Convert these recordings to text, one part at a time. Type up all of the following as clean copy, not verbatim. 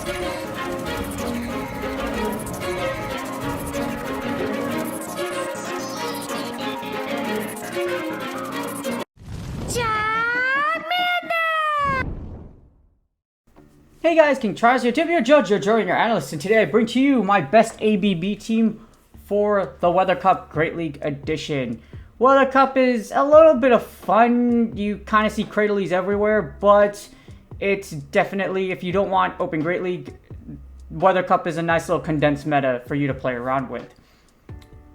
Hey guys, King Charles here, tip your judge, your jury, and your analyst, and today I bring to you my best ABB team for the Weather Cup Great League Edition. Weather Cup is a little bit of fun. You kind of see Cradleys everywhere, but it's definitely, if you don't want Open Great League, Weather Cup is a nice little condensed meta for you to play around with.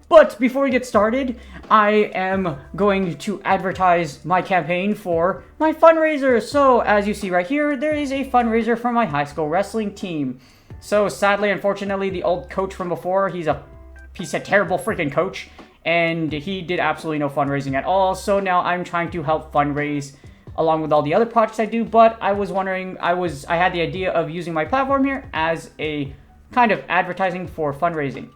But before we get started, I am going to advertise my campaign for my fundraiser. So as you see right here, there is a fundraiser for my high school wrestling team. So sadly, unfortunately, the old coach from before, he's a terrible freaking coach, and he did absolutely no fundraising at all. So now I'm trying to help fundraise along with all the other projects I do. But I was wondering, I had the idea of using my platform here as a kind of advertising for fundraising.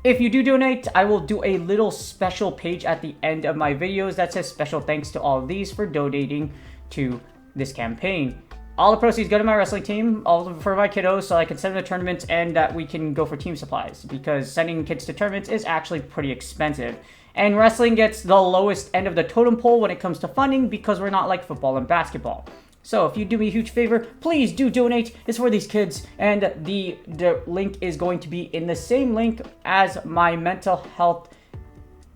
If you do donate, I will do a little special page at the end of my videos that says special thanks to all of these for donating to this campaign. All the proceeds go to my wrestling team, all for my kiddos, so I can send them to tournaments and that we can go for team supplies, because sending kids to tournaments is actually pretty expensive. And wrestling gets the lowest end of the totem pole when it comes to funding because we're not like football and basketball. So if you do me a huge favor, please do donate. It's for these kids, and the link is going to be in the same link as my mental health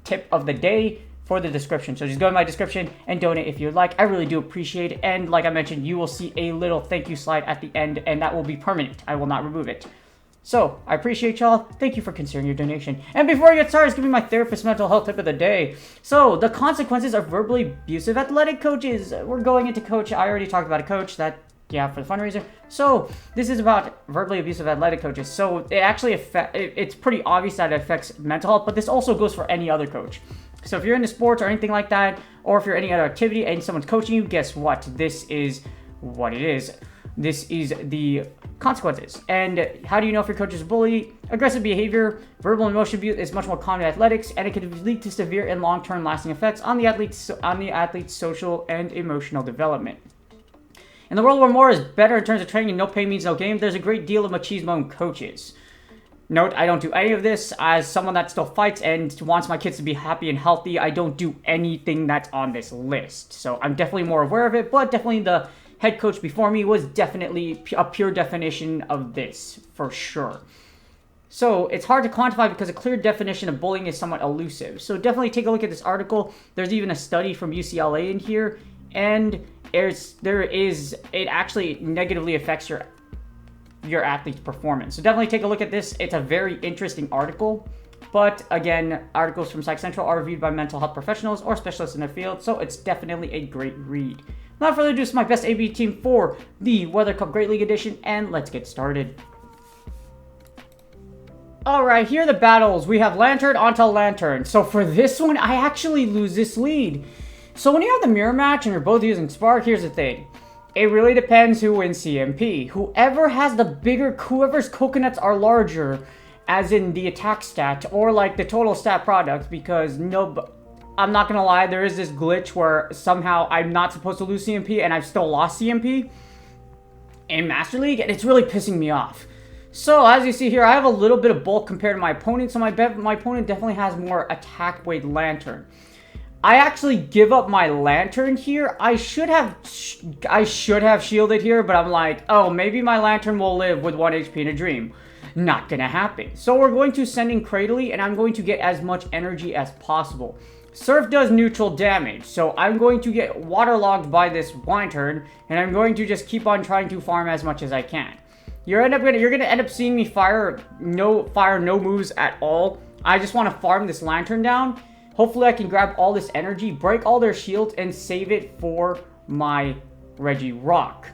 tip of the day for the description. So just go in my description and donate if you'd like. I really do appreciate it. And like I mentioned, you will see a little thank you slide at the end, and that will be permanent. I will not remove it. So, I appreciate y'all. Thank you for considering your donation. And before I get started, it's going to be my therapist mental health tip of the day. So, the consequences of verbally abusive athletic coaches. We're going into coach. I already talked about a coach that, yeah, for the fundraiser. So, this is about verbally abusive athletic coaches. So, it actually it's pretty obvious that it affects mental health, but this also goes for any other coach. So, if you're into sports or anything like that, or if you're any other activity and someone's coaching you, guess what? This is what it is. This is the consequences. And how do you know if your coach is a bully? Aggressive behavior, verbal and emotional abuse is much more common in athletics, and it can lead to severe and long-term lasting effects on the athlete's social and emotional development. In the world where more is better in terms of training and no pay means no game, there's a great deal of machismo in coaches. Note, I don't do any of this. As someone that still fights and wants my kids to be happy and healthy, I don't do anything that's on this list. So I'm definitely more aware of it, but definitely the head coach before me was definitely a pure definition of this, for sure. So it's hard to quantify because a clear definition of bullying is somewhat elusive. So definitely take a look at this article. There's even a study from UCLA in here, and it actually negatively affects your athlete's performance. So definitely take a look at this. It's a very interesting article. But again, articles from Psych Central are reviewed by mental health professionals or specialists in their field, so it's definitely a great read. Without further ado, this is my best AB team for the Weather Cup Great League Edition, and let's get started. Alright, here are the battles. We have Lanturn onto Lanturn. So for this one, I actually lose this lead. So when you have the mirror match and you're both using Spark, here's the thing. It really depends who wins CMP. Whoever's coconuts are larger, as in the attack stat, or like the total stat product, because I'm not gonna lie, there is this glitch where somehow I'm not supposed to lose CMP and I've still lost CMP in Master League, and it's really pissing me off. So as you see here, I have a little bit of bulk compared to my opponent, so my opponent definitely has more attack weight Lanturn. I actually give up my Lanturn here. I should have shielded here, but I'm like, oh, maybe my Lanturn will live with 1 HP in a dream. Not gonna happen. So we're going to send in Cradley, and I'm going to get as much energy as possible. Surf does neutral damage, so I'm going to get waterlogged by this Lanturn, and I'm going to just keep on trying to farm as much as I can. You're gonna end up seeing me fire no moves at all. I just want to farm this Lanturn down. Hopefully I can grab all this energy, break all their shields, and save it for my Regirock.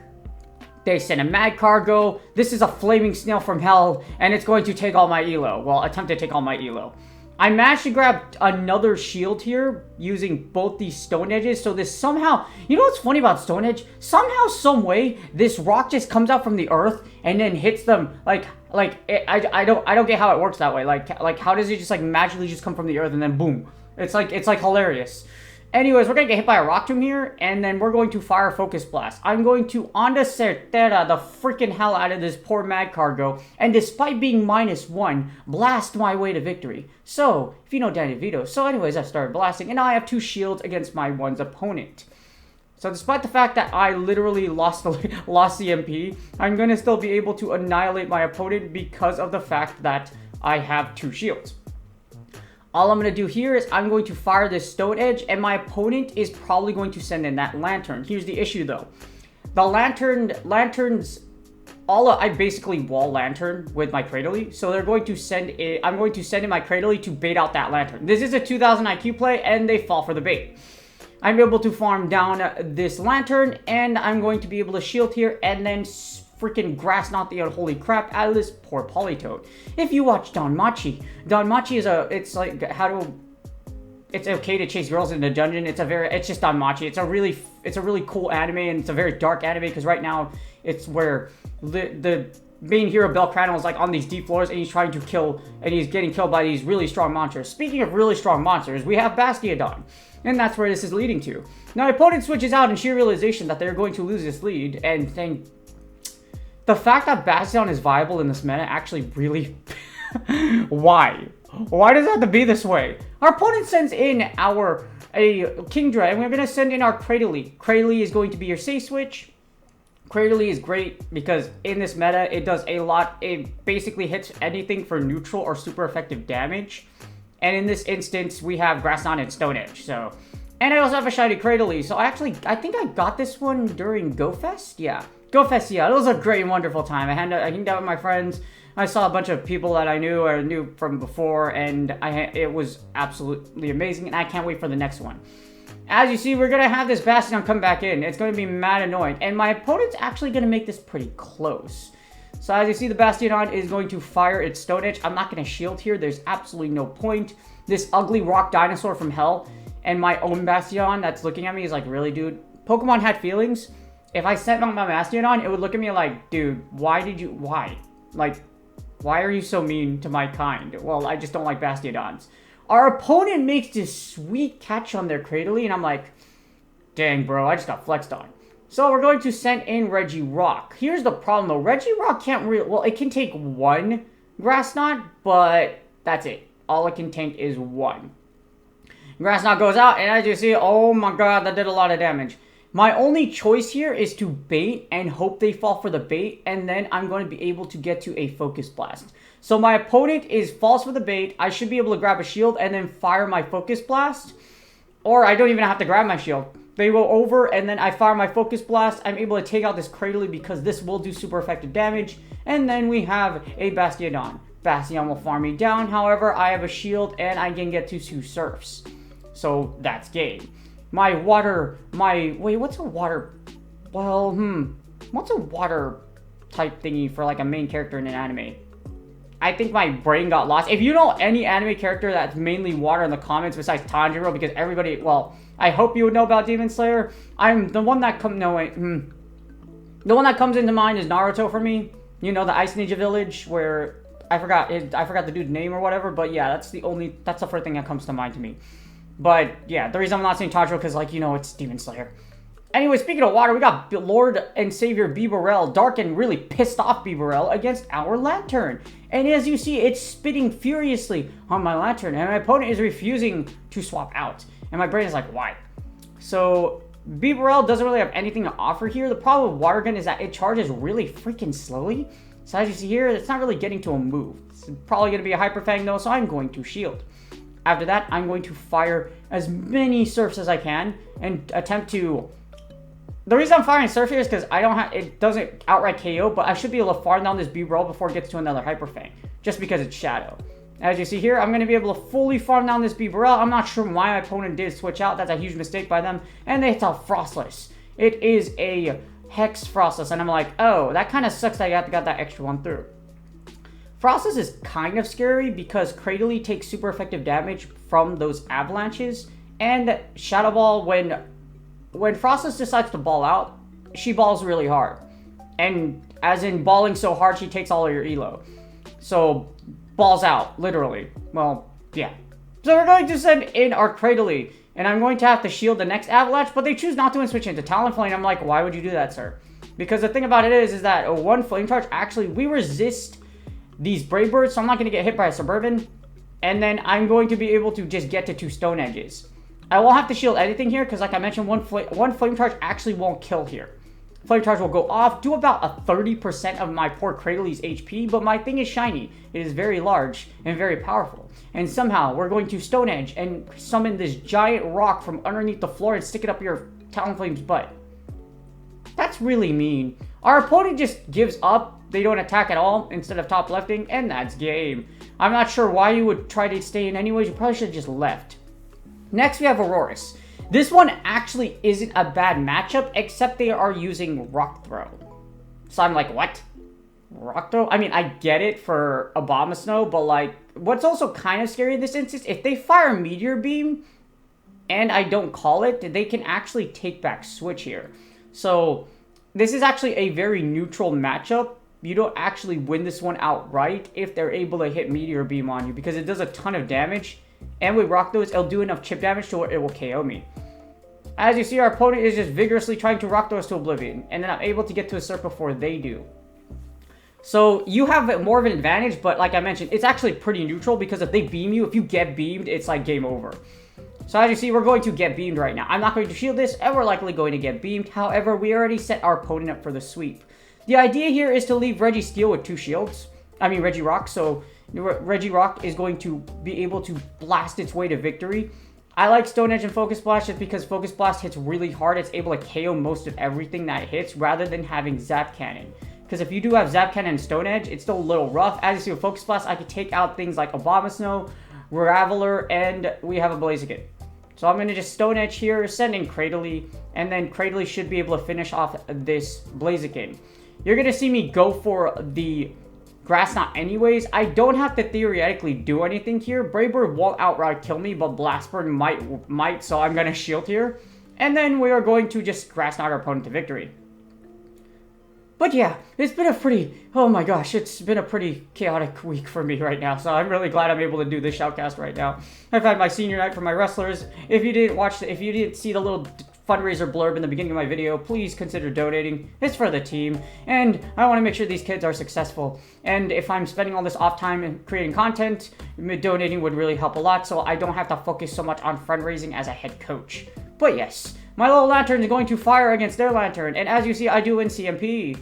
They send a Mad Cargo. This is a flaming snail from hell, and it's going to take all my elo. Well, attempt to take all my elo. I managed to grab another shield here using both these Stone Edges. So this somehow, you know what's funny about Stone Edge? Somehow, some way, this rock just comes out from the earth and then hits them. I don't get how it works that way. Like how does it just like magically just come from the earth and then boom? It's like hilarious. Anyways, we're going to get hit by a Rock Tomb here, and then we're going to fire Focus Blast. I'm going to Onda Certera the freaking hell out of this poor Mad Cargo, and despite being -1, blast my way to victory. So, if you know Danny DeVito. So anyways, I started blasting, and now I have 2 shields against my one's opponent. So despite the fact that I literally lost the MP, I'm going to still be able to annihilate my opponent because of the fact that I have 2 shields. All I'm going to do here is I'm going to fire this Stone Edge, and my opponent is probably going to send in that Lanturn. Here's the issue, though. The Lanturns, I basically wall Lanturn with my Cradily, so they're going to I'm going to send in my Cradily to bait out that Lanturn. This is a 2000 IQ play, and they fall for the bait. I'm able to farm down this Lanturn, and I'm going to be able to shield here, and then freaking grass knot the unholy crap out of this poor Politoed. If you watch Danmachi is it's okay to chase girls in the dungeon. It's just Danmachi. It's a really cool anime, and it's a very dark anime because right now it's where the main hero Belcrano is like on these deep floors, and he's trying to kill, and he's getting killed by these really strong monsters. Speaking of really strong monsters, we have Bastiodon. And that's where this is leading to. Now, my opponent switches out in sheer realization that they're going to lose this lead, and think the fact that Bastiodon is viable in this meta actually really... Why? Why does it have to be this way? Our opponent sends in a Kingdra, and we're going to send in our Cradily. Cradily is going to be your safe switch. Cradily is great because in this meta, it does a lot. It basically hits anything for neutral or super effective damage. And in this instance, we have Grass Knot and Stone Edge. So, and I also have a shiny Cradily. So I think I got this one during GoFest. Yeah, GoFest. Yeah, it was a great and wonderful time. I hanged out with my friends. I saw a bunch of people that I knew from before, and it was absolutely amazing. And I can't wait for the next one. As you see, we're gonna have this Bastiodon come back in. It's gonna be mad annoying, and my opponent's actually gonna make this pretty close. So as you see, the Bastiodon is going to fire its Stone Edge. I'm not going to shield here. There's absolutely no point. This ugly rock dinosaur from hell and my own Bastiodon that's looking at me is like, really, dude? Pokemon had feelings. If I sent on my Bastiodon, it would look at me like, dude, why? Like, why are you so mean to my kind? Well, I just don't like Bastiodons. Our opponent makes this sweet catch on their Cradily, and I'm like, dang, bro, I just got flexed on. So we're going to send in Regirock. Here's the problem though. Regirock can't well, it can take 1 Grass Knot, but that's it. All it can take is 1. Grass Knot goes out, and as you see, oh my god, that did a lot of damage. My only choice here is to bait and hope they fall for the bait, and then I'm going to be able to get to a Focus Blast. So my opponent falls for the bait. I should be able to grab a shield and then fire my Focus Blast. Or I don't even have to grab my shield. They go over, and then I fire my Focus Blast. I'm able to take out this Cradily because this will do super effective damage. And then we have a Bastiodon. Bastiodon will farm me down. However, I have a shield, and I can get to 2 Surfs. So, that's game. Wait, what's a water... Well, what's a water type thingy for, like, a main character in an anime? I think my brain got lost. If you know any anime character that's mainly water in the comments besides Tanjiro, because everybody, well, I hope you would know about Demon Slayer. The one that comes into mind is Naruto for me. You know, the Ice Ninja Village, where I forgot the dude's name or whatever, but yeah, that's the first thing that comes to mind to me. But yeah, the reason I'm not saying Tanjiro because, like, you know, it's Demon Slayer. Anyway, speaking of water, we got Lord and Savior Bibarel, dark and really pissed off Bibarel, against our Lanturn. And as you see, it's spitting furiously on my Lanturn, and my opponent is refusing to swap out. And my brain is like, why? So, Bibarel doesn't really have anything to offer here. The problem with Water Gun is that it charges really freaking slowly. So as you see here, it's not really getting to a move. It's probably going to be a Hyper Fang though, so I'm going to shield. After that, I'm going to fire as many Surfs as I can and attempt to... The reason I'm firing Surf here is because it doesn't outright KO, but I should be able to farm down this Bibarel before it gets to another Hyper Fang, just because it's Shadow. As you see here, I'm going to be able to fully farm down this Bibarel. I'm not sure why my opponent did switch out. That's a huge mistake by them. And it's a Frostless. It is a Hex Frostless, and I'm like, oh, that kind of sucks that I got that extra one through. Frostless is kind of scary because Cradily takes super effective damage from those avalanches, and Shadow Ball, when Frostless decides to ball out, she balls really hard. And as in balling so hard, she takes all of your elo. So, balls out, literally. Well, yeah. So we're going to send in our Cradily. And I'm going to have to shield the next Avalanche, but they choose not to and switch into Talonflame. I'm like, why would you do that, sir? Because the thing about it is that one Flame Charge, actually, we resist these Brave Birds, so I'm not going to get hit by a Suburban. And then I'm going to be able to just get to 2 Stone Edges. I won't have to shield anything here, because like I mentioned, one Flame Charge actually won't kill here. Flame Charge will go off, do about a 30% of my poor Cradley's HP, but my thing is shiny. It is very large and very powerful. And somehow, we're going to Stone Edge and summon this giant rock from underneath the floor and stick it up your Talonflame's butt. That's really mean. Our opponent just gives up. They don't attack at all instead of top lefting, and that's game. I'm not sure why you would try to stay in anyways. You probably should have just left. Next, we have Aurorus. This one actually isn't a bad matchup, except they are using Rock Throw. So I'm like, what? Rock Throw? I mean, I get it for Abomasnow, but like, what's also kind of scary in this instance, if they fire Meteor Beam, and I don't call it, they can actually take back Switch here. So, this is actually a very neutral matchup. You don't actually win this one outright if they're able to hit Meteor Beam on you, because it does a ton of damage. And with Rock Throws, it'll do enough chip damage to where it will KO me. As you see, our opponent is just vigorously trying to Rock Throw us to oblivion. And then I'm able to get to a Surf before they do. So, you have more of an advantage, but like I mentioned, it's actually pretty neutral, because if they beam you, if you get beamed, it's like game over. So as you see, we're going to get beamed right now. I'm not going to shield this, and we're likely going to get beamed. However, we already set our opponent up for the sweep. The idea here is to leave Registeel with 2 shields. I mean, Regirock. So Regirock is going to be able to blast its way to victory. I like Stone Edge and Focus Blast just because Focus Blast hits really hard. It's able to KO most of everything that it hits rather than having Zap Cannon. Because if you do have Zap Cannon and Stone Edge, it's still a little rough. As you see with Focus Blast, I can take out things like Abomasnow, Raveler, and we have a Blaziken. So I'm going to just Stone Edge here, send in Cradley, and then Cradley should be able to finish off this Blaziken. You're going to see me go for the Grass Knot anyways. I don't have to theoretically do anything here. Brave Bird won't outright kill me, but Blast Bird might, so I'm going to shield here. And then we are going to just Grass Knot our opponent to victory. But yeah, it's been a pretty, oh my gosh, it's been a pretty chaotic week for me right now. So I'm really glad I'm able to do this shoutcast right now. I've had my senior night for my wrestlers. If you didn't see the little fundraiser blurb in the beginning of my video, please consider donating. It's for the team, and I want to make sure these kids are successful. And if I'm spending all this off time in creating content, donating would really help a lot, so I don't have to focus so much on fundraising as a head coach. But yes, my little Lanturn is going to fire against their Lanturn, and as you see, I do win CMP.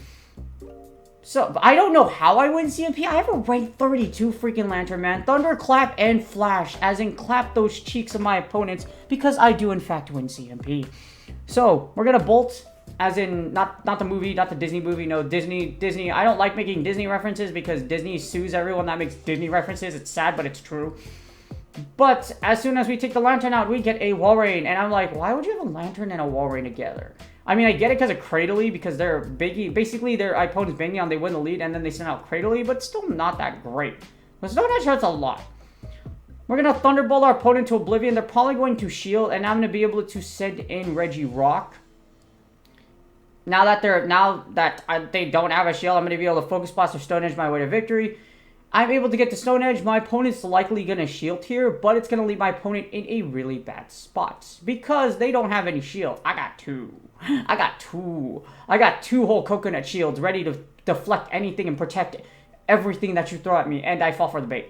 So, I don't know how I win CMP. I have a rank 32 freaking Lanturn, man. Thunderclap and Flash, as in clap those cheeks of my opponents, because I do in fact win CMP. So, we're gonna bolt, as in, not the movie, not the Disney movie, no, Disney. I don't like making Disney references because Disney sues everyone that makes Disney references. It's sad, but it's true. But as soon as we take the Lanturn out, we get a Walrein. And I'm like, why would you have a Lanturn and a Walrein together? I mean, I get it because of Cradley, because they're basically their opponent's banging on, they win the lead, and then they send out Cradley, but still not that great. But Stone Edge hurts a lot. We're going to Thunderbolt our opponent to oblivion. They're probably going to shield, and I'm going to be able to send in Regirock. Now that they don't have a shield, I'm going to be able to Focus Blast or Stone Edge my way to victory. I'm able to get to Stone Edge. My opponent's likely going to shield here, but it's going to leave my opponent in a really bad spot because they don't have any shield. I got two whole coconut shields ready to deflect anything and protect everything that you throw at me, and I fall for the bait.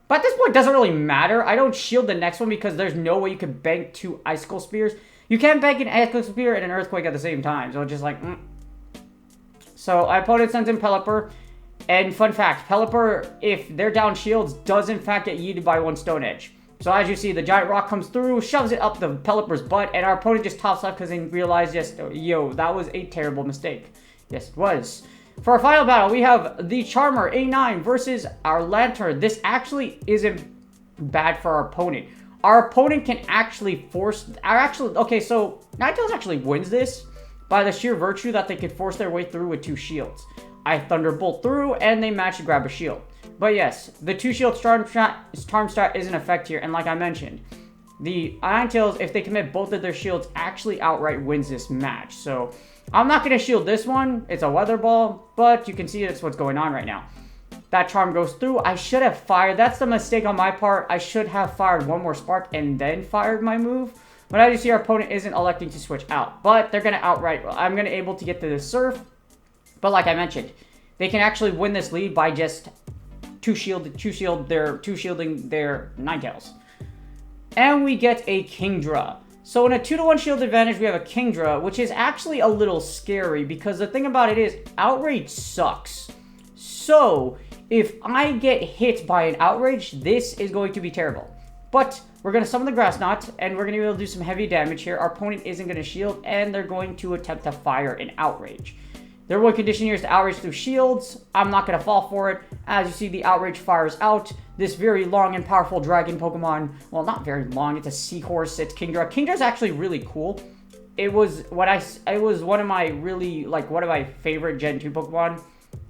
But at this point, it doesn't really matter. I don't shield the next one because there's no way you could bank 2 Icicle Spears. You can't bank an Icicle Spear and an Earthquake at the same time, so it's just like, So, my opponent sends in Pelipper. And fun fact, Pelipper, if they're down shields, does in fact get yeeted by 1 Stone Edge. So as you see, the giant rock comes through, shoves it up the Pelipper's butt, and our opponent just tops left because they realized, yes, yo, that was a terrible mistake. Yes, it was. For our final battle, we have the Charmer A9 versus our Lanturn. This actually isn't bad for our opponent. Our opponent can actually okay, so Ninetales actually wins this by the sheer virtue that they could force their way through with 2 shields. I Thunderbolt through, and they match to grab a shield. But yes, the 2 shield charm strat is in effect here, and like I mentioned, the Ninetales, if they commit both of their shields, actually outright wins this match. So, I'm not going to shield this one. It's a Weather Ball, but you can see that's what's going on right now. that charm goes through. I should have fired. That's the mistake on my part. I should have fired one more spark and then fired my move. But as you see, our opponent isn't electing to switch out. But they're going to outright. I'm going to able to get to the Surf. But like I mentioned, they can actually win this lead by just two-shielding their Ninetales. And we get a Kingdra. So in a 2-to-1 shield advantage, we have a Kingdra, which is actually a little scary because the thing about it is, Outrage sucks. So if I get hit by an Outrage, this is going to be terrible. But we're going to summon the Grass Knot, and we're going to be able to do some heavy damage here. Our opponent isn't going to shield, and they're going to attempt to fire an Outrage. Their one condition here is to Outrage through shields. I'm not going to fall for it. As you see, the Outrage fires out. This very long and powerful dragon Pokemon. Well, not very long. It's a seahorse. It's Kingdra. Kingdra's actually really cool. It was one of my really, like, one of my favorite Gen 2 Pokemon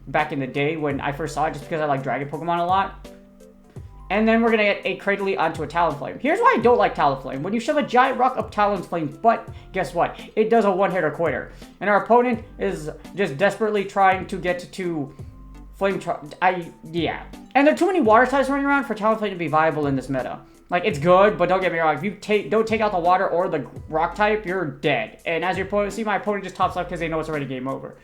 back in the day when I first saw it, just because I like dragon Pokemon a lot. And then we're going to get a Cradily onto a Talonflame. Here's why I don't like Talonflame. When you shove a giant rock up Talonflame's butt, guess what? It does a one-hitter quitter. And our opponent is just desperately trying to get to Flame yeah. And there are too many water types running around for Talonflame to be viable in this meta. Like, it's good, but don't get me wrong. If you don't take out the water or the rock type, you're dead. And as your opponent, see, my opponent just tops up because they know it's already game over.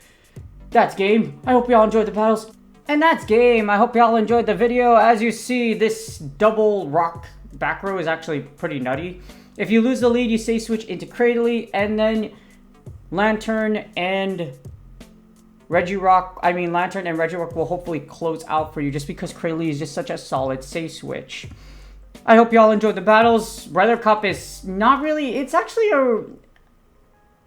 That's game. I hope y'all enjoyed the battles. And that's game. I hope y'all enjoyed the video. As you see, this double rock back row is actually pretty nutty. If you lose the lead, you say switch into Cradily, and then Lanturn and Regirock will hopefully close out for you, just because Cradily is just such a solid safe switch. I hope y'all enjoyed the battles. Weather Cup is not really, it's actually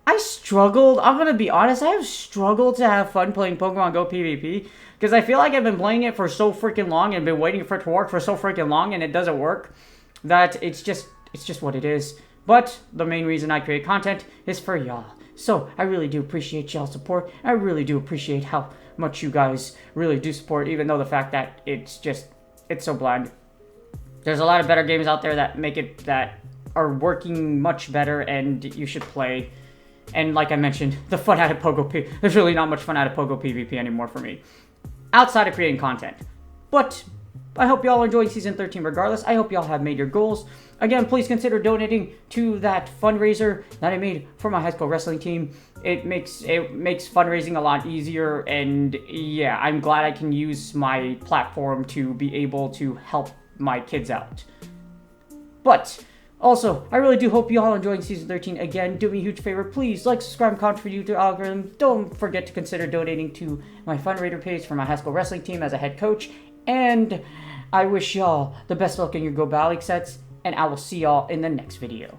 I struggled, I'm gonna be honest, I have struggled to have fun playing Pokemon Go PvP, because I feel like I've been playing it for so freaking long and been waiting for it to work for so freaking long, and it doesn't work, that it's just what it is. But the main reason I create content is for y'all. So I really do appreciate y'all's support. I really do appreciate how much you guys really do support, even though the fact that it's so bland. There's a lot of better games out there that are working much better, and you should play. And like I mentioned, the fun out of there's really not much fun out of Pogo PvP anymore for me, outside of creating content. But I hope y'all enjoyed Season 13 regardless. I hope y'all have made your goals. Again, please consider donating to that fundraiser that I made for my high school wrestling team. It makes fundraising a lot easier, and yeah, I'm glad I can use my platform to be able to help my kids out. But also, I really do hope you all enjoying Season 13. Again, do me a huge favor. Please like, subscribe, and comment for YouTube algorithm. Don't forget to consider donating to my fundraiser page for my high school wrestling team as a head coach. And I wish y'all the best luck in your Go Battle League sets. And I will see y'all in the next video.